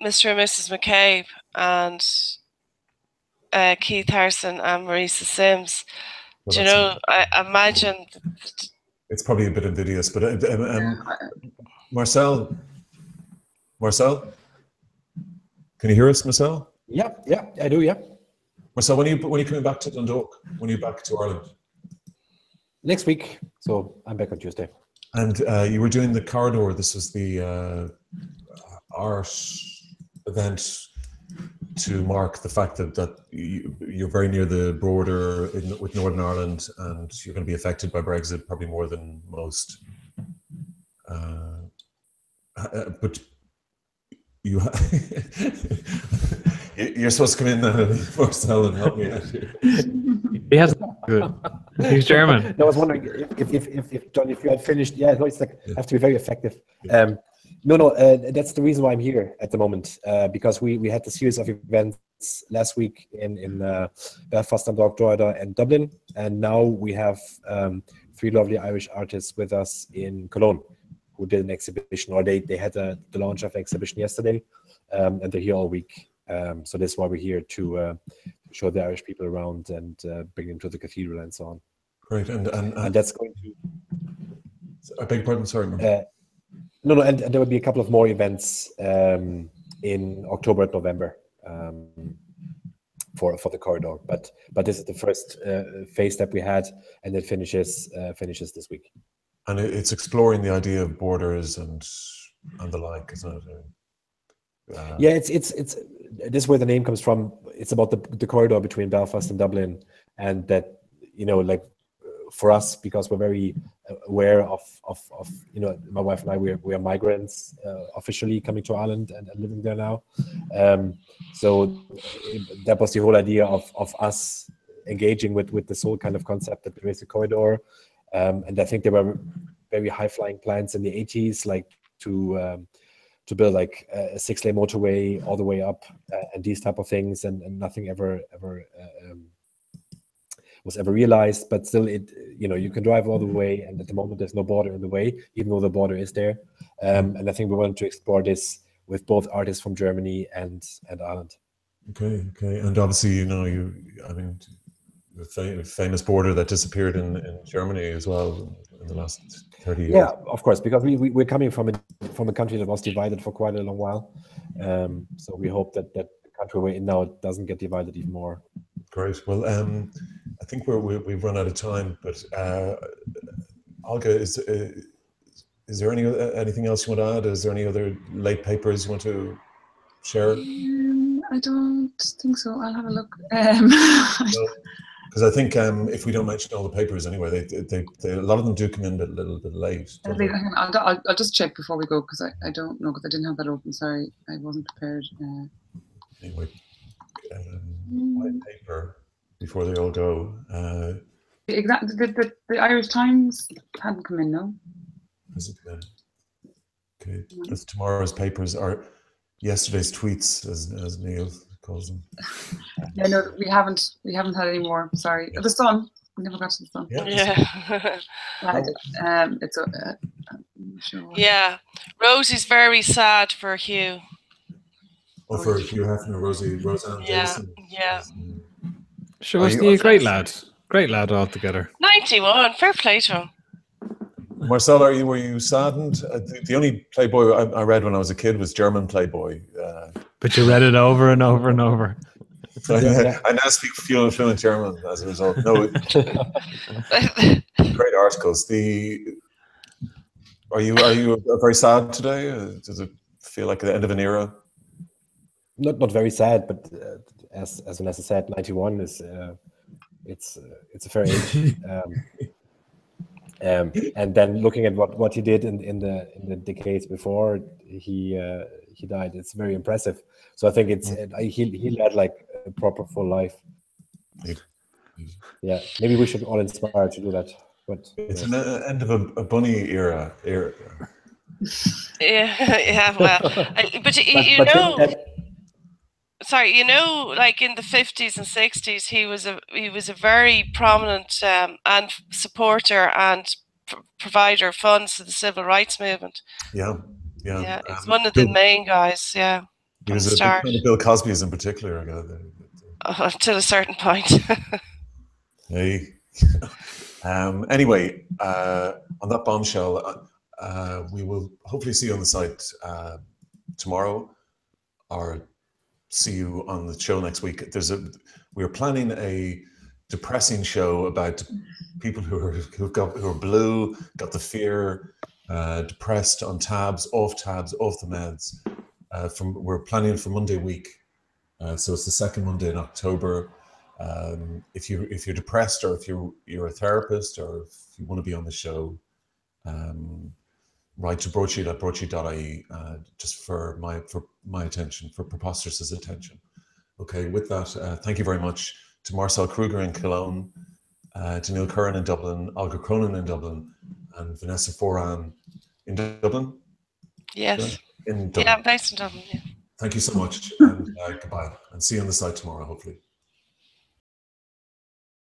Mr. and Mrs. McCabe and Keith Harrison and Marisa Sims. I imagine it's probably a bit invidious, but Marcel, can you hear us, Marcel? Yeah, I do. Yeah, Marcel, when are you coming back to Dundalk? When are you back to Ireland? Next week. So I'm back on Tuesday. And you were doing the corridor. This was the art event to mark the fact that you're very near the border with Northern Ireland, and you're going to be affected by Brexit probably more than most. But you're supposed to come in, Marcel, and help me out here. He has good. He's German. No, I was wondering if John, if you had finished. Yeah, no, it's like have to be very effective. That's the reason why I'm here at the moment, because we had the series of events last week in Belfast, Dundalk, Drogheda, and Dublin, and now we have 3 lovely Irish artists with us in Cologne who did an exhibition, or they had the launch of an exhibition yesterday, and they're here all week. So that's why we're here to show the Irish people around and bring them to the cathedral and so on. Great, and that's going to. I beg your pardon. Sorry. No, and there will be a couple of more events in October and November for the corridor. But this is the first phase that we had, and it finishes this week. And it's exploring the idea of borders and the like, isn't it? Yeah, it's this is where the name comes from. It's about the corridor between Belfast and Dublin, and that for us, because we're very aware of my wife and I, we are migrants officially coming to Ireland and living there now. So that was the whole idea of us engaging with this whole kind of concept that there is a corridor. And I think there were very high flying plans in the 80s, like to build like a 6-lane motorway all the way up and these type of things, and nothing ever was ever realized. But still, you can drive all the way, and at the moment there's no border in the way, even though the border is there. And I think we wanted to explore this with both artists from Germany and Ireland. Okay, and obviously the famous border that disappeared in Germany as well in the last 30 years. Yeah, of course, because we're coming from a country that was divided for quite a long while. So we hope that the country we're in now doesn't get divided even more. Great. Well, I think we've run out of time, but Olga, is there anything else you want to add? Is there any other late papers you want to share? I don't think so. I'll have a look. Because I think if we don't mention all the papers anyway, they a lot of them do come in a little bit late. I'll just check before we go, because I don't know, because I didn't have that open. Sorry, I wasn't prepared. Anyway, white paper before they all go. Exactly. The Irish Times hadn't come in, no? Hasn't come in. Okay, that's tomorrow's papers are yesterday's tweets, as Neil calls them. Yeah, no, we haven't had any more. Sorry, the sun. We never got to the sun. Yeah. It's I'm sure why. Yeah. Rosie's very sad for Hugh. Oh, for Hugh Hefner, Roseanne Yeah. Davison. Yeah. Sure, Are wasn't you- he a great lad? Great lad altogether. 91. Fair play to him. Marcel, were you saddened? The only Playboy I read when I was a kid was German Playboy. But you read it over and over and over. So Yeah. I now speak fluent German as a result. No, great articles. Are you very sad today? Does it feel like the end of an era? Not very sad, but as Vanessa said, 91 is it's a fair age. And then looking at what he did in the decades before he died, it's very impressive. So I think he led like a proper full life. Yeah, maybe we should all inspire to do that. But It's an end of a bunny era. Yeah, well, but you know, sorry, you know, like in the 50s and 60s, he was a very prominent and supporter and provider of funds to the civil rights movement. Yeah. Yeah, he's one of the main guys. Yeah, he was a big fan of Bill Cosby's in particular. Until a certain point. Hey. Anyway, on that bombshell, we will hopefully see you on the site tomorrow, or see you on the show next week. We're planning a depressing show about people who are blue, got the fear, depressed, on tabs, off the meds. We're planning for Monday week, so it's the second Monday in October. If you're depressed, or if you're a therapist, or if you want to be on the show, write to broadsheet@broadsheet.ie just for my attention, for Preposterous's attention. Okay, with that, thank you very much to Marcel Kruger in Cologne, to Neil Curran in Dublin, Olga Cronin in Dublin, and Vanessa Foran in Dublin. Yes. In Dublin. Yeah, I'm based in Dublin. Yeah. Thank you so much, and goodbye, and see you on the site tomorrow, hopefully.